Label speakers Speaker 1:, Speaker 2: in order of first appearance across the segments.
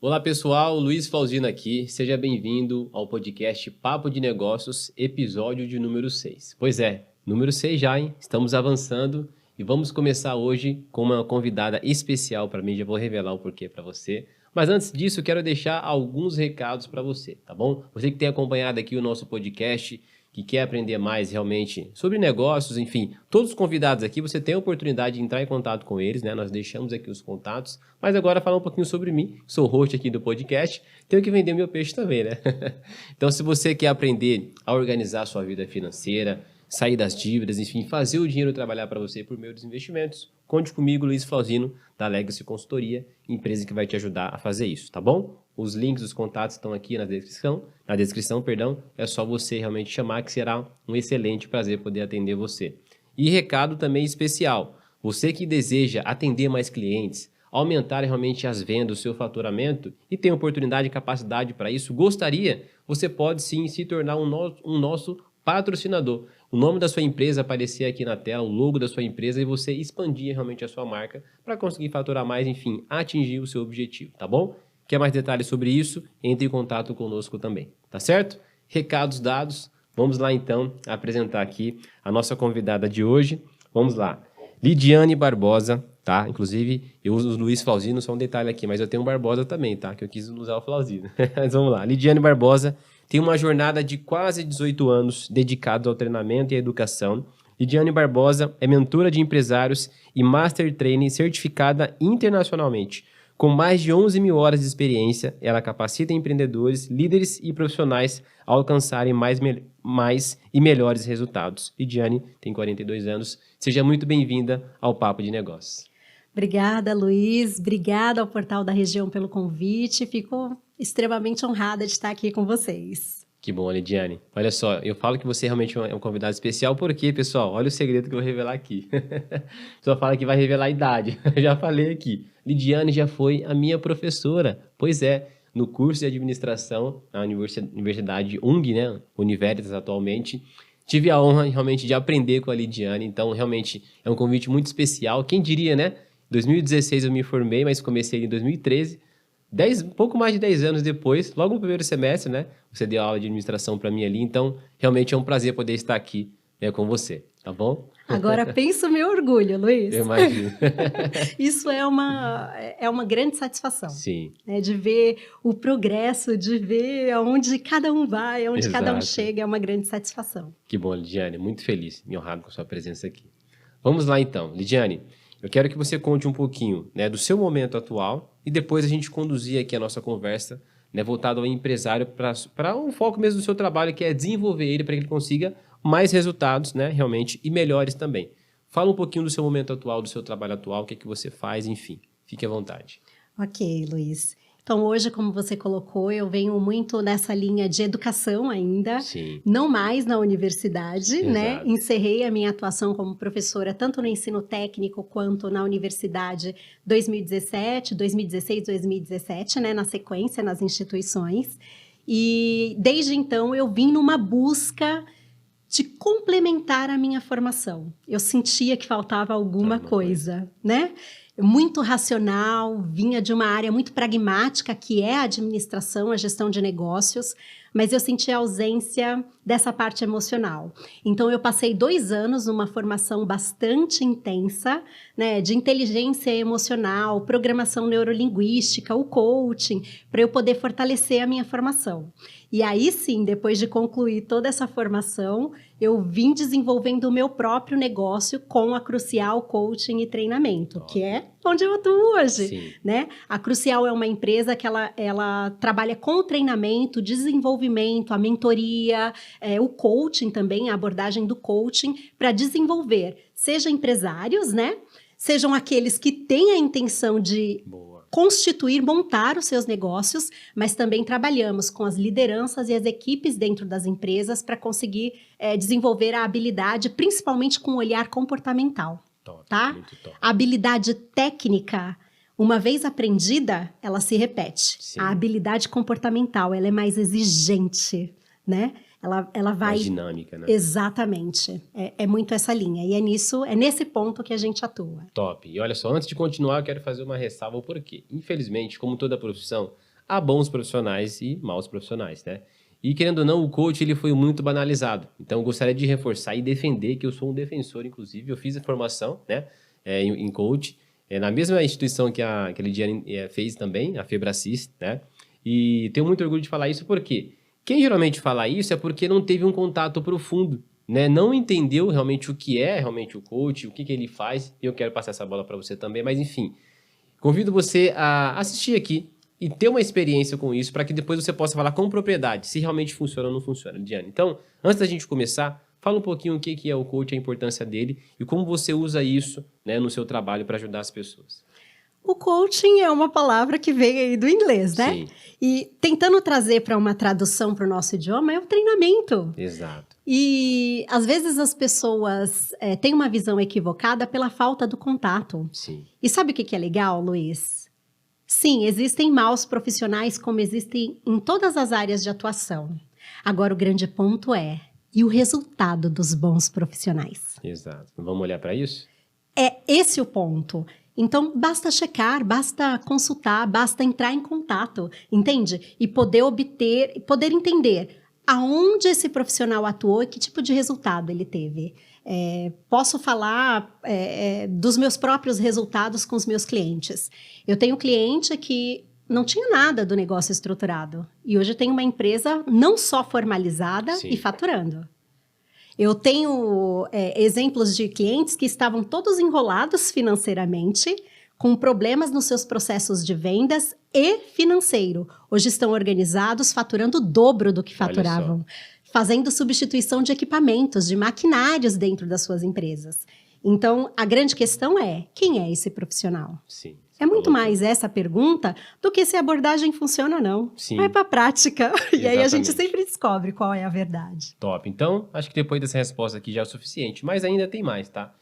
Speaker 1: Olá pessoal, Luiz Flauzino aqui, seja bem-vindo ao podcast Papo de Negócios, episódio de número 6. Pois é, número 6 já, hein? Estamos avançando e vamos começar hoje com uma convidada especial para mim, já vou revelar o porquê para você. Mas antes disso, quero deixar alguns recados para você, tá bom? Você que tem acompanhado aqui o nosso podcast, que quer aprender mais realmente sobre negócios, enfim, todos os convidados aqui, você tem a oportunidade de entrar em contato com eles, né? Nós deixamos aqui os contatos, mas agora falar um pouquinho sobre mim, sou host aqui do podcast, tenho que vender meu peixe também, né? Então, se você quer aprender a organizar a sua vida financeira, sair das dívidas, enfim, fazer o dinheiro trabalhar para você por meio dos investimentos, conte comigo, Luiz Flauzino, da Legacy Consultoria, empresa que vai te ajudar a fazer isso, tá bom? Os links, os contatos estão aqui na descrição, é só você realmente chamar que será um excelente prazer poder atender você. E recado também especial, você que deseja atender mais clientes, aumentar realmente as vendas, o seu faturamento e tem oportunidade e capacidade para isso, você pode sim se tornar um nosso patrocinador. O nome da sua empresa aparecer aqui na tela, o logo da sua empresa e você expandir realmente a sua marca para conseguir faturar mais, enfim, atingir o seu objetivo, tá bom? Quer mais detalhes sobre isso? Entre em contato conosco também, tá certo? Recados dados, vamos lá então apresentar aqui a nossa convidada de hoje. Vamos lá, Lidiane Barbosa, tá? Inclusive, eu uso o Luiz Flauzino, só um detalhe aqui, mas eu tenho um Barbosa também, tá? Que eu quis usar o Flauzino. Mas vamos lá, Lidiane Barbosa tem uma jornada de quase 18 anos dedicada ao treinamento e à educação. Lidiane Barbosa é mentora de empresários e Master Training certificada internacionalmente. Com mais de 11 mil horas de experiência, ela capacita empreendedores, líderes e profissionais a alcançarem mais e melhores resultados. Lidiane tem 42 anos. Seja muito bem-vinda ao Papo de Negócios.
Speaker 2: Obrigada, Luiz. Obrigada ao Portal da Região pelo convite. Fico extremamente honrada de estar aqui com vocês.
Speaker 1: Que bom, Lidiane. Olha só, eu falo que você realmente é um convidado especial porque, pessoal, olha o segredo que eu vou revelar aqui. Só fala que vai revelar a idade. Já falei aqui. Lidiane já foi a minha professora. Pois é, no curso de administração na Universidade UNG, né? Universitas atualmente. Tive a honra realmente de aprender com a Lidiane, então realmente é um convite muito especial. Quem diria, né? Em 2016 eu me formei, mas comecei em 2013. Pouco mais de 10 anos depois, logo no primeiro semestre, né? Você deu aula de administração para mim ali, então realmente é um prazer poder estar aqui, né, com você, tá bom?
Speaker 2: Agora pensa o meu orgulho, Luiz.
Speaker 1: Eu imagino.
Speaker 2: Isso é uma grande satisfação.
Speaker 1: Sim.
Speaker 2: Né, de ver o progresso, de ver aonde cada um vai, aonde cada um chega, é uma grande satisfação.
Speaker 1: Que bom, Lidiane, muito feliz, me honrado com a sua presença aqui. Vamos lá então, Lidiane. Eu quero que você conte um pouquinho, né, do seu momento atual e depois a gente conduzir aqui a nossa conversa, né, voltado ao empresário para um foco mesmo do seu trabalho, que é desenvolver ele para que ele consiga mais resultados, né, realmente, e melhores também. Fala um pouquinho do seu momento atual, do seu trabalho atual, o que é que você faz, enfim. Fique à vontade.
Speaker 2: Ok, Luiz. Então, hoje, como você colocou, eu venho muito nessa linha de educação ainda,
Speaker 1: Sim.
Speaker 2: Não mais na universidade,
Speaker 1: Exato.
Speaker 2: né? Encerrei a minha atuação como professora, tanto no ensino técnico quanto na universidade 2016, 2017, né? Na sequência, nas instituições. E desde então eu vim numa busca de complementar a minha formação. Eu sentia que faltava alguma coisa, né? Muito racional, vinha de uma área muito pragmática, que é a administração, a gestão de negócios, mas eu senti a ausência dessa parte emocional. Então, eu passei 2 anos numa formação bastante intensa, né, de inteligência emocional, programação neurolinguística, o coaching, para eu poder fortalecer a minha formação. E aí sim, depois de concluir toda essa formação, eu vim desenvolvendo o meu próprio negócio com a Crucial Coaching e Treinamento, que é onde eu atuo hoje, né? A Crucial é uma empresa que ela trabalha com o treinamento, desenvolvimento, a mentoria, o coaching também, a abordagem do coaching, para desenvolver, seja empresários, né? Sejam aqueles que têm a intenção de constituir, montar os seus negócios, mas também trabalhamos com as lideranças e as equipes dentro das empresas para conseguir desenvolver a habilidade, principalmente com o olhar comportamental. Tá?
Speaker 1: Muito top.
Speaker 2: A habilidade técnica, uma vez aprendida, ela se repete.
Speaker 1: Sim.
Speaker 2: A habilidade comportamental, ela é mais exigente, né? Ela vai...
Speaker 1: Mais dinâmica, né?
Speaker 2: Exatamente. É muito essa linha. E é nesse ponto que a gente atua.
Speaker 1: Top. E olha só, antes de continuar, eu quero fazer uma ressalva, porque, infelizmente, como toda profissão, há bons profissionais e maus profissionais, né? E querendo ou não, o coach ele foi muito banalizado. Então, eu gostaria de reforçar e defender que eu sou um defensor, inclusive. Eu fiz a formação, né, em coach, na mesma instituição que a Lidiane fez também, a Febracis, né? E tenho muito orgulho de falar isso porque quem geralmente fala isso é porque não teve um contato profundo, né? Não entendeu realmente o que é realmente o coach, o que ele faz. E eu quero passar essa bola para você também, mas enfim, convido você a assistir aqui e ter uma experiência com isso para que depois você possa falar com propriedade se realmente funciona ou não funciona, Lidiane. Então, antes da gente começar, fala um pouquinho o que é o coach, a importância dele e como você usa isso, né, no seu trabalho para ajudar as pessoas.
Speaker 2: O coaching é uma palavra que vem aí do inglês, né?
Speaker 1: Sim.
Speaker 2: E tentando trazer para uma tradução para o nosso idioma é o treinamento.
Speaker 1: Exato.
Speaker 2: E às vezes as pessoas têm uma visão equivocada pela falta do contato.
Speaker 1: Sim.
Speaker 2: E sabe o que é legal, Luiz? Sim, existem maus profissionais como existem em todas as áreas de atuação. Agora o grande ponto e o resultado dos bons profissionais?
Speaker 1: Exato. Vamos olhar para isso?
Speaker 2: É esse o ponto. Então, basta checar, basta consultar, basta entrar em contato, entende? E poder entender aonde esse profissional atuou e que tipo de resultado ele teve. Posso falar dos meus próprios resultados com os meus clientes. Eu tenho um cliente que não tinha nada do negócio estruturado e hoje tem uma empresa não só formalizada
Speaker 1: Sim.
Speaker 2: e faturando. Eu tenho exemplos de clientes que estavam todos enrolados financeiramente, com problemas nos seus processos de vendas e financeiro. Hoje estão organizados, faturando o dobro do que faturavam, fazendo substituição de equipamentos, de maquinários dentro das suas empresas. Então, a grande questão quem é esse profissional?
Speaker 1: Sim.
Speaker 2: É muito mais essa pergunta do que se a abordagem funciona ou não.
Speaker 1: Sim.
Speaker 2: Vai para a prática. E aí a gente
Speaker 1: Exatamente.
Speaker 2: sempre descobre qual é a verdade.
Speaker 1: Top. Então, acho que depois dessa resposta aqui já é o suficiente. Mas ainda tem mais, tá?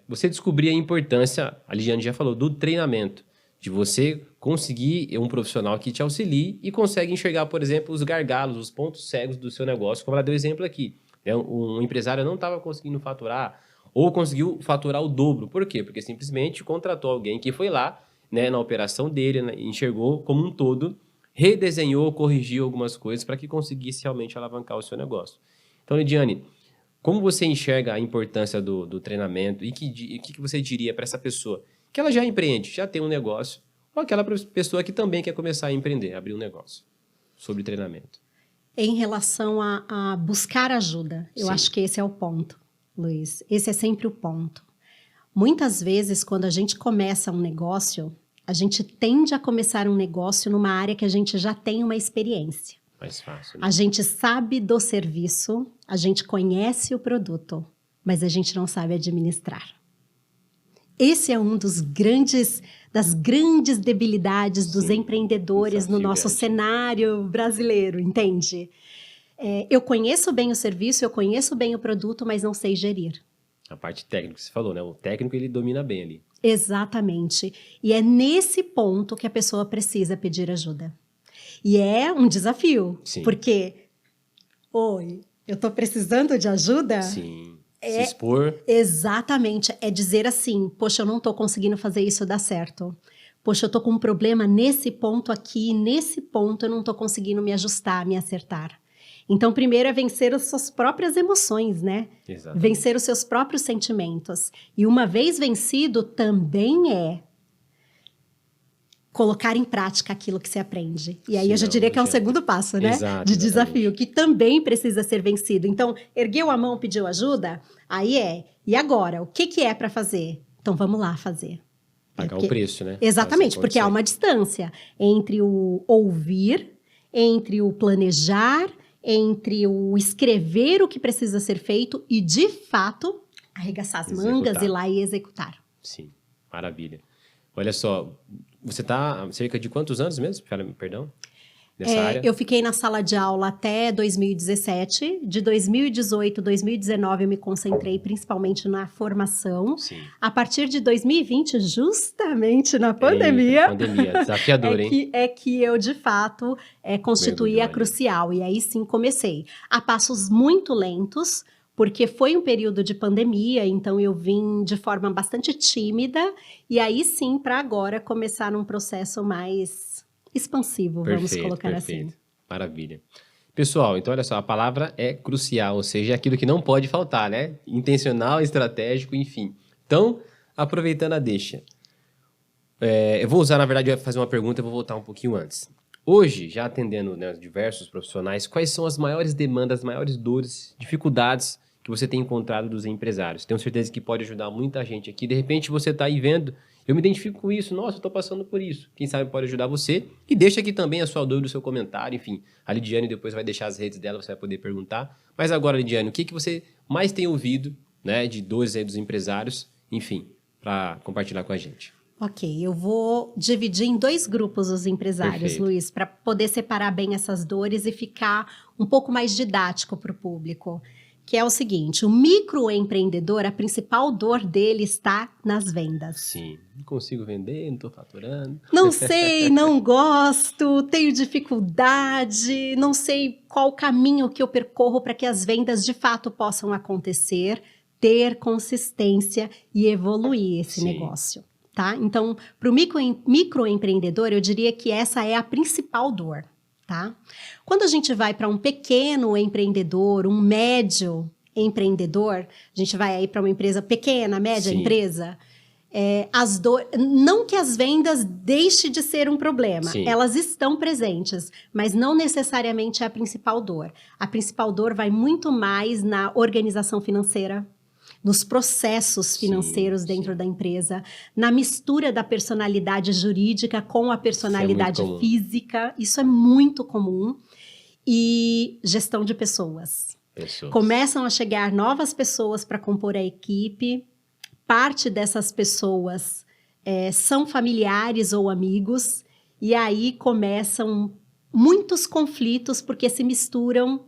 Speaker 1: Você descobrir a importância, a Lidiane já falou, do treinamento. De você conseguir um profissional que te auxilie e consegue enxergar, por exemplo, os gargalos, os pontos cegos do seu negócio. Como ela deu exemplo aqui. Um empresário não estava conseguindo faturar ou conseguiu faturar o dobro. Por quê? Porque simplesmente contratou alguém que foi lá, né, na operação dele, né, enxergou como um todo, redesenhou, corrigiu algumas coisas para que conseguisse realmente alavancar o seu negócio. Então, Lidiane, como você enxerga a importância do treinamento e o que você diria para essa pessoa que ela já empreende, já tem um negócio, ou aquela pessoa que também quer começar a empreender, abrir um negócio, sobre treinamento?
Speaker 2: Em relação a buscar ajuda, eu
Speaker 1: Sim.
Speaker 2: acho que esse é o ponto, Luiz. Esse é sempre o ponto. Muitas vezes, quando a gente começa um negócio, a gente tende a começar um negócio numa área que a gente já tem uma experiência.
Speaker 1: Mais fácil, né?
Speaker 2: A gente sabe do serviço, a gente conhece o produto, mas a gente não sabe administrar. Esse é um das grandes debilidades dos empreendedores no nosso cenário brasileiro, entende? Eu conheço bem o serviço, eu conheço bem o produto, mas não sei gerir.
Speaker 1: A parte técnica que você falou, né? O técnico, ele domina bem ali.
Speaker 2: Exatamente. E é nesse ponto que a pessoa precisa pedir ajuda. E é um desafio.
Speaker 1: Sim.
Speaker 2: Porque, oi, eu estou precisando de ajuda?
Speaker 1: Sim. Se expor.
Speaker 2: Exatamente. É dizer assim, poxa, eu não estou conseguindo fazer isso dar certo. Poxa, eu estou com um problema nesse ponto aqui, nesse ponto eu não estou conseguindo me ajustar, me acertar. Então, primeiro é vencer as suas próprias emoções, né?
Speaker 1: Exatamente.
Speaker 2: Vencer os seus próprios sentimentos. E uma vez vencido, também é colocar em prática aquilo que se aprende. E aí eu já diria que é um segundo passo, né?
Speaker 1: Exato,
Speaker 2: de desafio, que também precisa ser vencido. Então, ergueu a mão, pediu ajuda, aí e agora? O que é para fazer? Então, vamos lá fazer.
Speaker 1: Pagar o preço, né?
Speaker 2: Exatamente, porque há uma distância entre o ouvir, entre o planejar, entre o escrever o que precisa ser feito e, de fato, arregaçar as mangas, ir lá e executar.
Speaker 1: Sim, maravilha. Olha só, você está há cerca de quantos anos mesmo? Perdão? Nessa área?
Speaker 2: Eu fiquei na sala de aula até 2017. De 2018, 2019, eu me concentrei principalmente na formação.
Speaker 1: Sim.
Speaker 2: A partir de 2020, justamente na pandemia...
Speaker 1: Pandemia, desafiador, hein?
Speaker 2: É que eu, de fato, constituí a crucial. E aí, sim, comecei. A passos muito lentos, porque foi um período de pandemia, então eu vim de forma bastante tímida. E aí, sim, para agora, começar num processo mais expansivo, vamos colocar assim.
Speaker 1: Maravilha. Pessoal, então olha só, a palavra é crucial, ou seja, é aquilo que não pode faltar, né? Intencional, estratégico, enfim. Então, aproveitando a deixa, eu vou usar, na verdade, eu vou fazer uma pergunta, eu vou voltar um pouquinho antes. Hoje, já atendendo, né, diversos profissionais, quais são as maiores demandas, as maiores dores, dificuldades que você tem encontrado dos empresários? Tenho certeza que pode ajudar muita gente aqui. De repente, você está aí vendo, eu me identifico com isso, nossa, eu estou passando por isso. Quem sabe pode ajudar você. E deixa aqui também a sua dúvida, o seu comentário, enfim. A Lidiane depois vai deixar as redes dela, você vai poder perguntar. Mas agora, Lidiane, o que você mais tem ouvido, né, de dores aí dos empresários, enfim, para compartilhar com a gente?
Speaker 2: Ok, eu vou dividir em 2 grupos os empresários,
Speaker 1: Perfeito.
Speaker 2: Luiz, para poder separar bem essas dores e ficar um pouco mais didático para o público. Que é o seguinte, o microempreendedor, a principal dor dele está nas vendas.
Speaker 1: Sim, não consigo vender, não estou faturando.
Speaker 2: Não sei, não gosto, tenho dificuldade, não sei qual o caminho que eu percorro para que as vendas de fato possam acontecer, ter consistência e evoluir esse
Speaker 1: Sim.
Speaker 2: negócio, tá? Então, para o microempreendedor, eu diria que essa é a principal dor, tá? Quando a gente vai para um pequeno empreendedor, um médio empreendedor, a gente vai aí para uma empresa pequena, média
Speaker 1: Sim.
Speaker 2: empresa, não que as vendas deixem de ser um problema,
Speaker 1: Sim.
Speaker 2: elas estão presentes, mas não necessariamente é a principal dor. A principal dor vai muito mais na organização financeira, nos processos financeiros dentro da empresa, na mistura da personalidade jurídica com a personalidade física, isso é muito comum, e gestão de pessoas. Começam a chegar novas pessoas para compor a equipe, parte dessas pessoas são familiares ou amigos, e aí começam muitos conflitos porque se misturam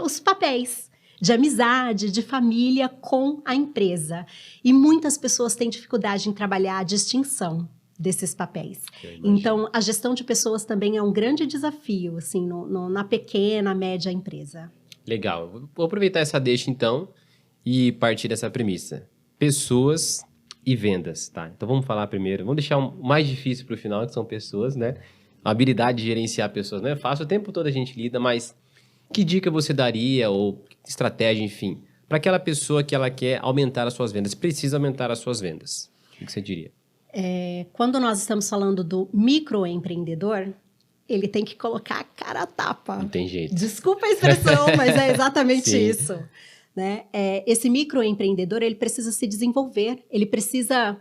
Speaker 2: os papéis de amizade, de família com a empresa. E muitas pessoas têm dificuldade em trabalhar a distinção desses papéis. Então, a gestão de pessoas também é um grande desafio, assim, na pequena, média empresa.
Speaker 1: Legal. Vou aproveitar essa deixa, então, e partir dessa premissa. Pessoas e vendas, tá? Então, vamos falar primeiro. Vamos deixar o mais difícil para o final, que são pessoas, né? A habilidade de gerenciar pessoas não é fácil. O tempo todo a gente lida, mas que dica você daria, ou estratégia, enfim, para aquela pessoa que ela quer aumentar as suas vendas, precisa aumentar as suas vendas? O que você diria?
Speaker 2: Quando nós estamos falando do microempreendedor, ele tem que colocar a cara a tapa.
Speaker 1: Não tem jeito.
Speaker 2: Desculpa a expressão, mas é exatamente isso. Né? Esse microempreendedor, ele precisa se desenvolver, ele precisa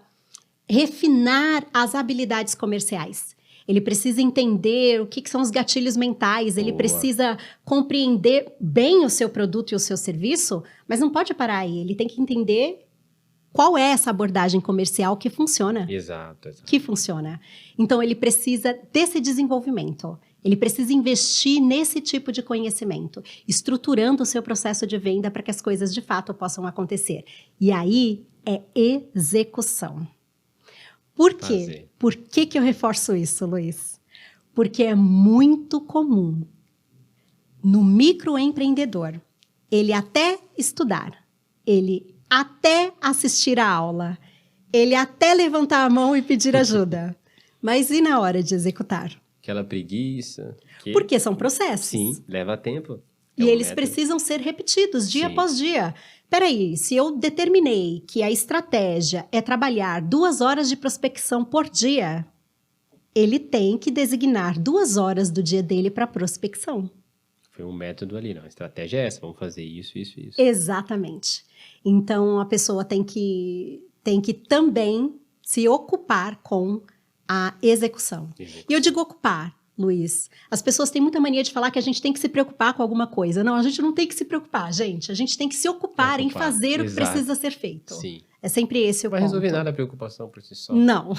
Speaker 2: refinar as habilidades comerciais. Ele precisa entender o que são os gatilhos mentais, ele precisa compreender bem o seu produto e o seu serviço, mas não pode parar aí, ele tem que entender qual é essa abordagem comercial que funciona.
Speaker 1: Exato.
Speaker 2: Que funciona. Então, ele precisa desse desenvolvimento, ele precisa investir nesse tipo de conhecimento, estruturando o seu processo de venda para que as coisas de fato possam acontecer. E aí, é execução. Por quê? Por que eu reforço isso, Luiz? Porque é muito comum no microempreendedor ele até estudar, ele até assistir a aula, ele até levantar a mão e pedir ajuda. Mas e na hora de executar?
Speaker 1: Aquela preguiça.
Speaker 2: Porque são processos.
Speaker 1: Sim, leva tempo.
Speaker 2: E eles precisam ser repetidos dia após dia. Peraí, se eu determinei que a estratégia é trabalhar 2 horas de prospecção por dia, ele tem que designar 2 horas do dia dele para prospecção.
Speaker 1: Foi um método ali, não. A estratégia é essa, vamos fazer isso, isso, isso.
Speaker 2: Exatamente. Então, a pessoa tem que também se ocupar com a execução. E eu digo ocupar, Luiz. As pessoas têm muita mania de falar que a gente tem que se preocupar com alguma coisa. Não, a gente não tem que se preocupar, gente. A gente tem que se ocupar em fazer o que precisa ser feito.
Speaker 1: Sim.
Speaker 2: É sempre esse o ponto.
Speaker 1: Não vai resolver nada a preocupação por si só.
Speaker 2: Não.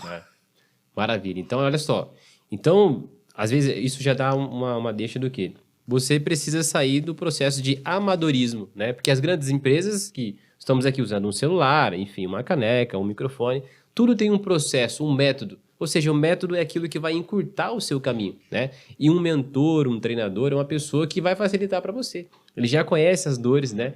Speaker 1: Maravilha. Então, olha só. Então, às vezes, isso já dá uma deixa do quê? Você precisa sair do processo de amadorismo, né? Porque as grandes empresas que estamos aqui usando um celular, enfim, uma caneca, um microfone, tudo tem um processo, um método. Ou seja, o método é aquilo que vai encurtar o seu caminho, né? E um mentor, um treinador é uma pessoa que vai facilitar para você. Ele já conhece as dores, né?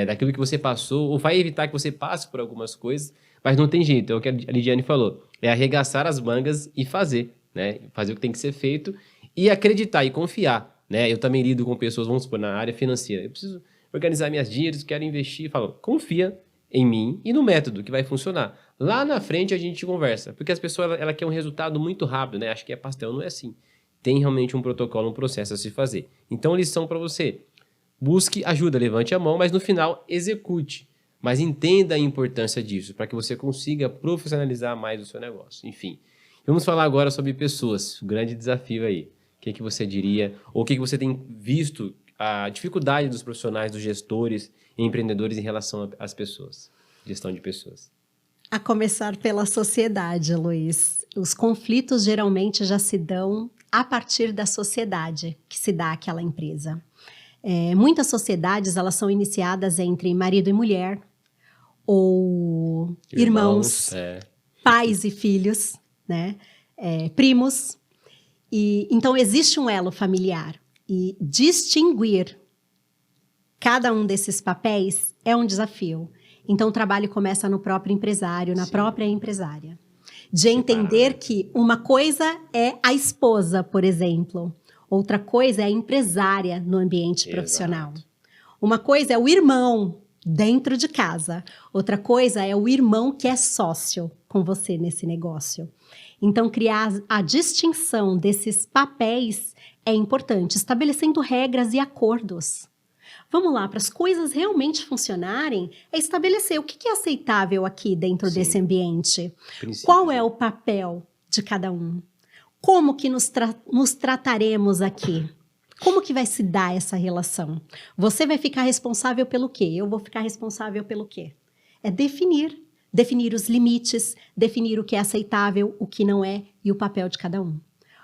Speaker 1: Daquilo que você passou, ou vai evitar que você passe por algumas coisas, mas não tem jeito. É o que a Lidiane falou. É arregaçar as mangas e fazer, né? Fazer o que tem que ser feito e acreditar e confiar, né? Eu também lido com pessoas, vamos supor, na área financeira. Eu preciso organizar minhas dívidas, quero investir. Falo, confia em mim e no método que vai funcionar. Lá na frente a gente conversa, porque as pessoas ela quer um resultado muito rápido, né? Acho que é pastel, não é assim. Tem realmente um protocolo, um processo a se fazer. Então, lição para você. Busque ajuda, levante a mão, mas no final execute. Mas entenda a importância disso, para que você consiga profissionalizar mais o seu negócio. Enfim, vamos falar agora sobre pessoas, o grande desafio aí. O que você diria, ou o que você tem visto, a dificuldade dos profissionais, dos gestores e empreendedores em relação às pessoas, gestão de pessoas?
Speaker 2: A começar pela sociedade, Luiz. Os conflitos geralmente já se dão a partir da sociedade que se dá àquela empresa. Muitas sociedades elas são iniciadas entre marido e mulher, ou irmãos, pais e filhos, né? Primos. E, então, existe um elo familiar. E distinguir cada um desses papéis é um desafio. Então, o trabalho começa no próprio empresário, na própria empresária. De entender que uma coisa é a esposa, por exemplo. Outra coisa é a empresária no ambiente profissional. Uma coisa é o irmão dentro de casa. Outra coisa é o irmão que é sócio com você nesse negócio. Então, criar a distinção desses papéis é importante, estabelecendo regras e acordos. Vamos lá, para as coisas realmente funcionarem, é estabelecer o que é aceitável aqui dentro desse ambiente. Qual é o papel de cada um? Como que nos trataremos aqui? Como que vai se dar essa relação? Você vai ficar responsável pelo quê? Eu vou ficar responsável pelo quê? É definir os limites, definir o que é aceitável, o que não é e o papel de cada um.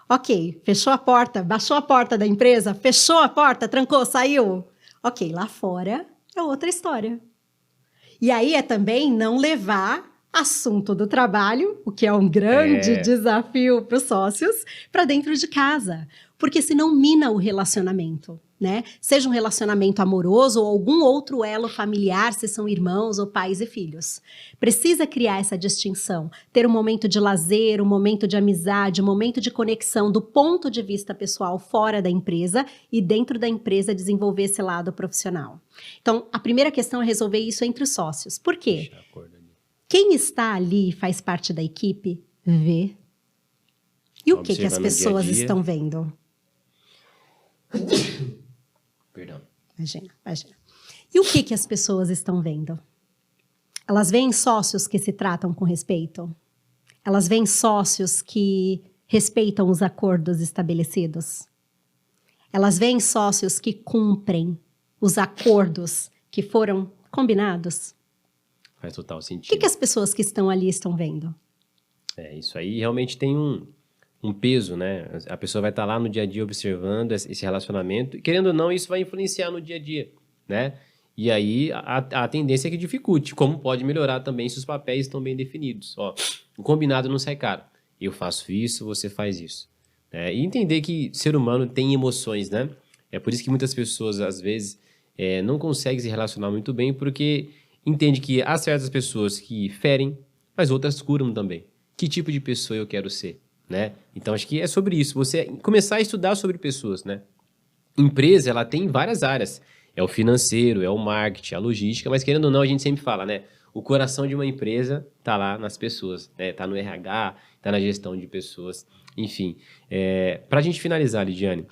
Speaker 2: Ok, fechou a porta, baixou a porta da empresa, fechou a porta, trancou, saiu. Ok, lá fora é outra história. E aí é também não levar assunto do trabalho, o que é um grande desafio para os sócios, para dentro de casa. Porque senão mina o relacionamento, né? Seja um relacionamento amoroso ou algum outro elo familiar, se são irmãos ou pais e filhos. Precisa criar essa distinção, ter um momento de lazer, um momento de amizade, um momento de conexão do ponto de vista pessoal fora da empresa e dentro da empresa desenvolver esse lado profissional. Então, a primeira questão é resolver isso entre os sócios. Por quê? Quem está ali e faz parte da equipe, vê. E o que as pessoas estão vendo?
Speaker 1: Perdão.
Speaker 2: Imagina. E o que as pessoas estão vendo? Elas veem sócios que se tratam com respeito? Elas veem sócios que respeitam os acordos estabelecidos? Elas veem sócios que cumprem os acordos que foram combinados?
Speaker 1: Faz total sentido.
Speaker 2: O que as pessoas que estão ali estão vendo?
Speaker 1: Isso aí realmente tem um peso, né? A pessoa vai estar lá no dia a dia observando esse relacionamento, e querendo ou não, isso vai influenciar no dia a dia, né? E aí a tendência é que dificulte, como pode melhorar também se os papéis estão bem definidos. Ó, o combinado não sai caro. Eu faço isso, você faz isso. E entender que ser humano tem emoções, né? É por isso que muitas pessoas, às vezes, não conseguem se relacionar muito bem, porque entende que há certas pessoas que ferem, mas outras curam também. Que tipo de pessoa eu quero ser, né? Então, acho que é sobre isso. Você começar a estudar sobre pessoas, né? Empresa, ela tem várias áreas. É o financeiro, é o marketing, a logística, mas querendo ou não, a gente sempre fala, né? O coração de uma empresa tá lá nas pessoas, né? Tá no RH, tá na gestão de pessoas, enfim. Pra gente finalizar, Lidiane,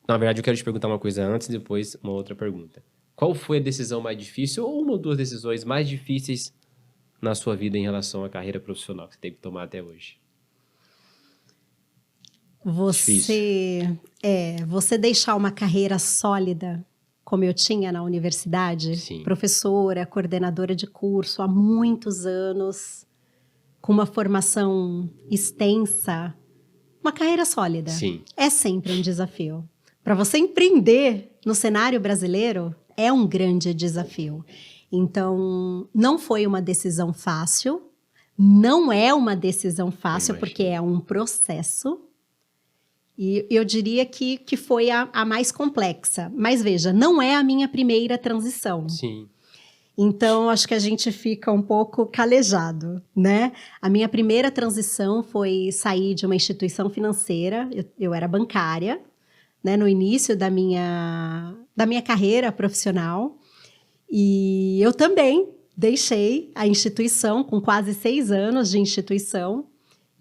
Speaker 1: na verdade, eu quero te perguntar uma coisa antes e depois uma outra pergunta. Qual foi a decisão mais difícil ou uma ou duas decisões mais difíceis na sua vida em relação à carreira profissional que você teve que tomar até hoje?
Speaker 2: Você deixar uma carreira sólida, como eu tinha na universidade,
Speaker 1: Sim.
Speaker 2: Professora, coordenadora de curso há muitos anos, com uma formação extensa, uma carreira sólida.
Speaker 1: Sim.
Speaker 2: É sempre um desafio. Para você empreender no cenário brasileiro, é um grande desafio. Então, não foi uma decisão fácil, não é uma decisão fácil, porque é um processo. E eu diria que foi a mais complexa. Mas veja, não é a minha primeira transição.
Speaker 1: Sim.
Speaker 2: Então, acho que a gente fica um pouco calejado, né? A minha primeira transição foi sair de uma instituição financeira, eu era bancária, né, no início da minha carreira profissional, e eu também deixei a instituição com quase 6 anos de instituição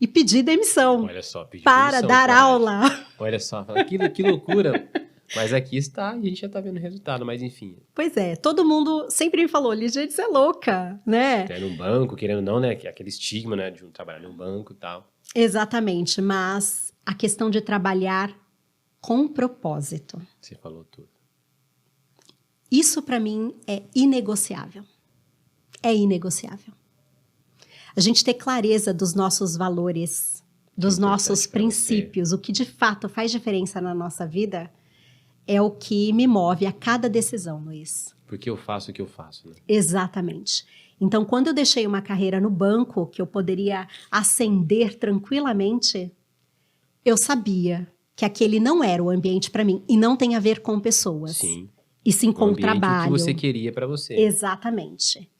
Speaker 2: e pedi demissão.
Speaker 1: Olha só, pediu
Speaker 2: para
Speaker 1: demissão,
Speaker 2: dar
Speaker 1: coragem.
Speaker 2: aula.
Speaker 1: Olha só, fala, que loucura. Mas aqui está e a gente já está vendo o resultado, mas enfim.
Speaker 2: Pois é, todo mundo sempre me falou, Ligia, você é louca, né?
Speaker 1: Até num banco, querendo ou não, né? Que é aquele estigma, né? De um trabalhar num banco e tal.
Speaker 2: Exatamente, mas a questão de trabalhar com propósito.
Speaker 1: Você falou tudo.
Speaker 2: Isso para mim é inegociável. É inegociável. A gente ter clareza dos nossos valores, dos nossos princípios, o que de fato faz diferença na nossa vida, é o que me move a cada decisão, Luiz.
Speaker 1: Porque eu faço o que eu faço, né?
Speaker 2: Exatamente. Então, quando eu deixei uma carreira no banco, que eu poderia ascender tranquilamente, eu sabia que aquele não era o ambiente para mim. E não tem a ver com pessoas.
Speaker 1: Sim.
Speaker 2: E sim com o
Speaker 1: O
Speaker 2: trabalho.
Speaker 1: que você queria para você.
Speaker 2: Exatamente.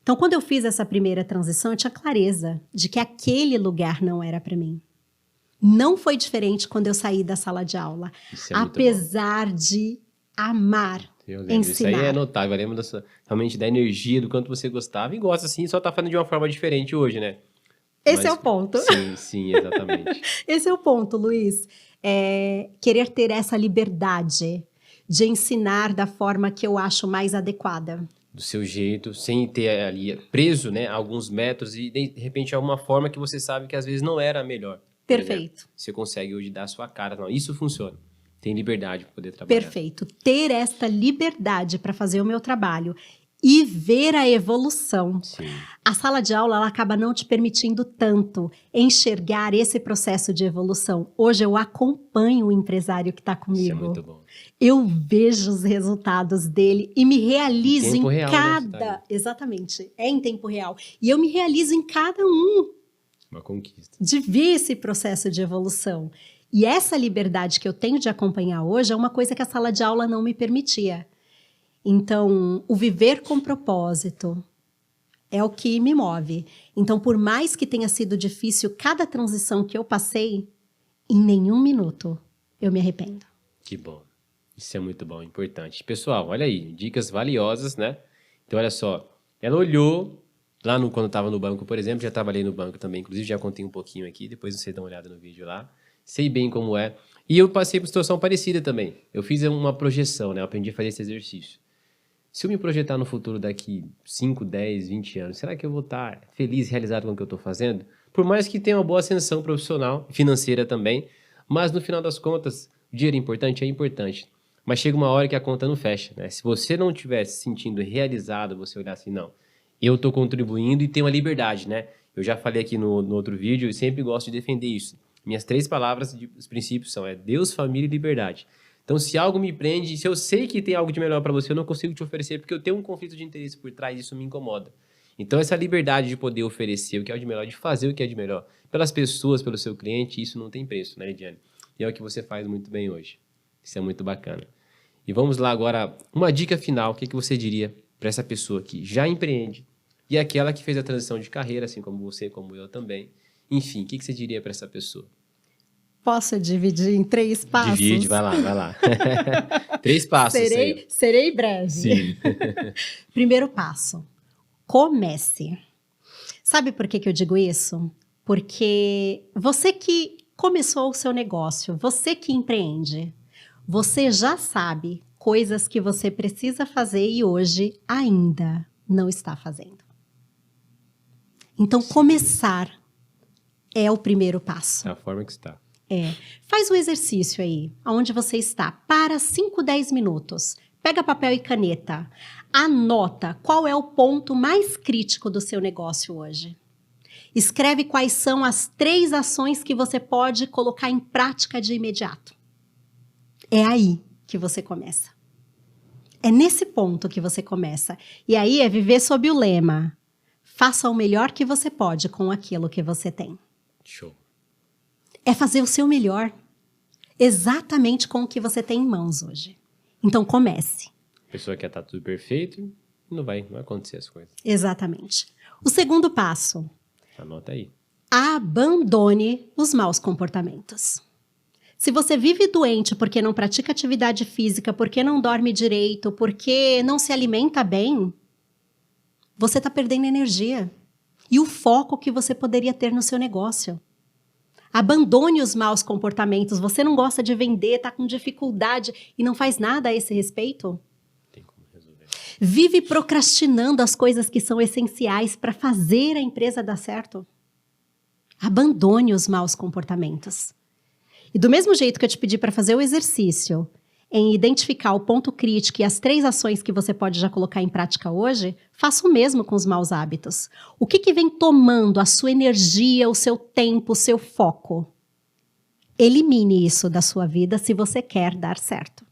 Speaker 2: Então, quando eu fiz essa primeira transição, eu tinha clareza de que aquele lugar não era para mim. Não foi diferente quando eu saí da sala de aula.
Speaker 1: Isso é muito
Speaker 2: apesar de amar
Speaker 1: eu lembro.
Speaker 2: ensinar.
Speaker 1: Isso aí é notável. Eu lembro realmente da energia, do quanto você gostava. E gosta, assim, só tá falando de uma forma diferente hoje, né?
Speaker 2: Esse é o ponto.
Speaker 1: Sim, exatamente.
Speaker 2: Esse é o ponto, Luiz. Querer ter essa liberdade de ensinar da forma que eu acho mais adequada.
Speaker 1: Do seu jeito, sem ter ali preso, né, alguns métodos e de repente alguma forma que você sabe que às vezes não era a melhor.
Speaker 2: Perfeito.
Speaker 1: Você consegue hoje dar a sua cara. Não, isso funciona. Tem liberdade para poder trabalhar.
Speaker 2: Perfeito. Ter esta liberdade para fazer o meu trabalho e ver a evolução.
Speaker 1: Sim.
Speaker 2: A sala de aula ela acaba não te permitindo tanto enxergar esse processo de evolução. Hoje eu acompanho o empresário que está comigo.
Speaker 1: Isso é muito bom.
Speaker 2: Eu vejo os resultados dele e me realizo em
Speaker 1: real,
Speaker 2: cada...
Speaker 1: né?
Speaker 2: Exatamente, é em tempo real. E eu me realizo em cada um.
Speaker 1: Uma conquista.
Speaker 2: De ver esse processo de evolução. E essa liberdade que eu tenho de acompanhar hoje é uma coisa que a sala de aula não me permitia. Então, o viver com propósito é o que me move. Então, por mais que tenha sido difícil cada transição que eu passei, em nenhum minuto eu me arrependo.
Speaker 1: Que bom. Isso é muito bom, importante. Pessoal, olha aí, dicas valiosas, né? Então, olha só, ela olhou lá quando eu estava no banco, por exemplo, já trabalhei no banco também, inclusive já contei um pouquinho aqui, depois vocês dão uma olhada no vídeo lá. Sei bem como é. E eu passei por situação parecida também. Eu fiz uma projeção, né? Eu aprendi a fazer esse exercício. Se eu me projetar no futuro daqui 5, 10, 20 anos, será que eu vou estar feliz e realizado com o que eu estou fazendo? Por mais que tenha uma boa ascensão profissional, financeira também, mas no final das contas, o dinheiro é importante. Mas chega uma hora que a conta não fecha, né? Se você não estiver se sentindo realizado, você olhar assim, não, eu estou contribuindo e tenho a liberdade, né? Eu já falei aqui no outro vídeo e sempre gosto de defender isso. Minhas 3 palavras, os princípios são Deus, família e liberdade. Então, se algo me prende, se eu sei que tem algo de melhor para você, eu não consigo te oferecer porque eu tenho um conflito de interesse por trás, isso me incomoda. Então, essa liberdade de poder oferecer o que é de melhor, de fazer o que é de melhor, pelas pessoas, pelo seu cliente, isso não tem preço, né, Lidiane? E é o que você faz muito bem hoje. Isso é muito bacana. E vamos lá agora, uma dica final, o que você diria para essa pessoa que já empreende e aquela que fez a transição de carreira, assim como você, como eu também. Enfim, o que você diria para essa pessoa?
Speaker 2: Posso dividir em 3 passos?
Speaker 1: Divide, vai lá. 3 passos.
Speaker 2: Serei breve.
Speaker 1: Sim.
Speaker 2: Primeiro passo, comece. Sabe por que eu digo isso? Porque você que começou o seu negócio, você que empreende, você já sabe coisas que você precisa fazer e hoje ainda não está fazendo. Então, começar é o primeiro passo.
Speaker 1: É a forma que está.
Speaker 2: Faz um exercício aí, aonde você está. Para 5, 10 minutos. Pega papel e caneta. Anota qual é o ponto mais crítico do seu negócio hoje. Escreve quais são as 3 ações que você pode colocar em prática de imediato. É aí que você começa. É nesse ponto que você começa. E aí é viver sob o lema: faça o melhor que você pode com aquilo que você tem.
Speaker 1: Show.
Speaker 2: É fazer o seu melhor, exatamente com o que você tem em mãos hoje. Então comece.
Speaker 1: A pessoa quer estar tudo perfeito não vai acontecer as coisas.
Speaker 2: Exatamente. O segundo passo.
Speaker 1: Anota aí.
Speaker 2: Abandone os maus comportamentos. Se você vive doente porque não pratica atividade física, porque não dorme direito, porque não se alimenta bem, você está perdendo energia e o foco que você poderia ter no seu negócio. Abandone os maus comportamentos. Você não gosta de vender, está com dificuldade e não faz nada a esse respeito?
Speaker 1: Tem como resolver.
Speaker 2: Vive procrastinando as coisas que são essenciais para fazer a empresa dar certo? Abandone os maus comportamentos. E do mesmo jeito que eu te pedi para fazer o exercício em identificar o ponto crítico e as 3 ações que você pode já colocar em prática hoje, faça o mesmo com os maus hábitos. O que vem tomando a sua energia, o seu tempo, o seu foco? Elimine isso da sua vida se você quer dar certo.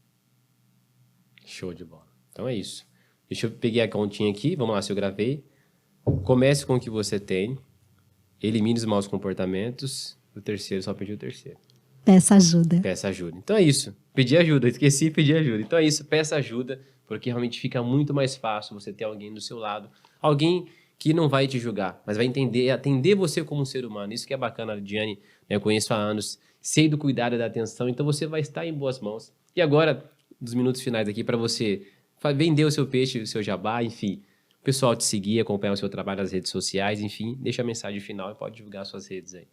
Speaker 1: Show de bola. Então é isso. Deixa eu pegar a continha aqui, vamos lá se eu gravei. Comece com o que você tem, elimine os maus comportamentos, o terceiro, só pedi o terceiro.
Speaker 2: Peça ajuda.
Speaker 1: Peça ajuda. Então é isso. Pedir ajuda. Esqueci de pedir ajuda. Então é isso. Peça ajuda, porque realmente fica muito mais fácil você ter alguém do seu lado. Alguém que não vai te julgar, mas vai atender você como um ser humano. Isso que é bacana, a Diane, né, eu conheço há anos. Sei do cuidado e da atenção, então você vai estar em boas mãos. E agora, dos minutos finais aqui, para você vender o seu peixe, o seu jabá, enfim. O pessoal te seguir, acompanhar o seu trabalho nas redes sociais, enfim. Deixa a mensagem final e pode divulgar suas redes aí.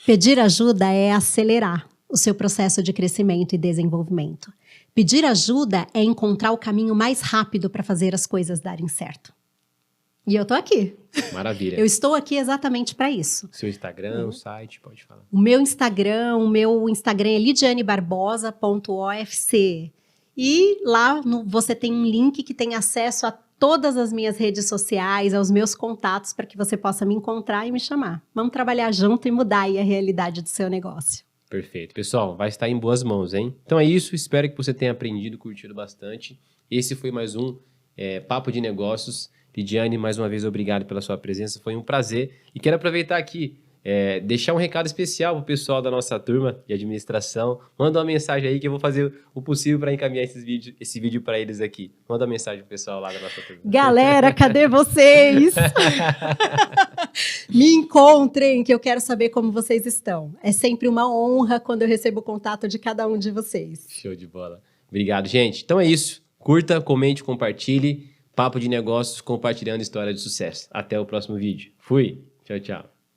Speaker 2: Pedir ajuda é acelerar o seu processo de crescimento e desenvolvimento. Pedir ajuda é encontrar o caminho mais rápido para fazer as coisas darem certo. E eu tô aqui.
Speaker 1: Maravilha.
Speaker 2: Eu estou aqui exatamente para isso.
Speaker 1: Seu Instagram, o site, pode falar.
Speaker 2: O meu Instagram é lidianebarbosa.ofc. E lá você tem um link que tem acesso a todas as minhas redes sociais, aos meus contatos, para que você possa me encontrar e me chamar. Vamos trabalhar junto e mudar aí a realidade do seu negócio.
Speaker 1: Perfeito. Pessoal, vai estar em boas mãos, hein? Então é isso. Espero que você tenha aprendido, curtido bastante. Esse foi mais um Papo de Negócios. Lidiane, mais uma vez, obrigado pela sua presença. Foi um prazer. E quero aproveitar aqui, deixar um recado especial para o pessoal da nossa turma de administração. Manda uma mensagem aí que eu vou fazer o possível para encaminhar esse vídeo para eles aqui. Manda uma mensagem pro pessoal lá da nossa turma.
Speaker 2: Galera, cadê vocês? Me encontrem, que eu quero saber como vocês estão. É sempre uma honra quando eu recebo o contato de cada um de vocês.
Speaker 1: Show de bola. Obrigado, gente. Então é isso. Curta, comente, compartilhe. Papo de Negócios, compartilhando história de sucesso. Até o próximo vídeo. Fui. Tchau, tchau.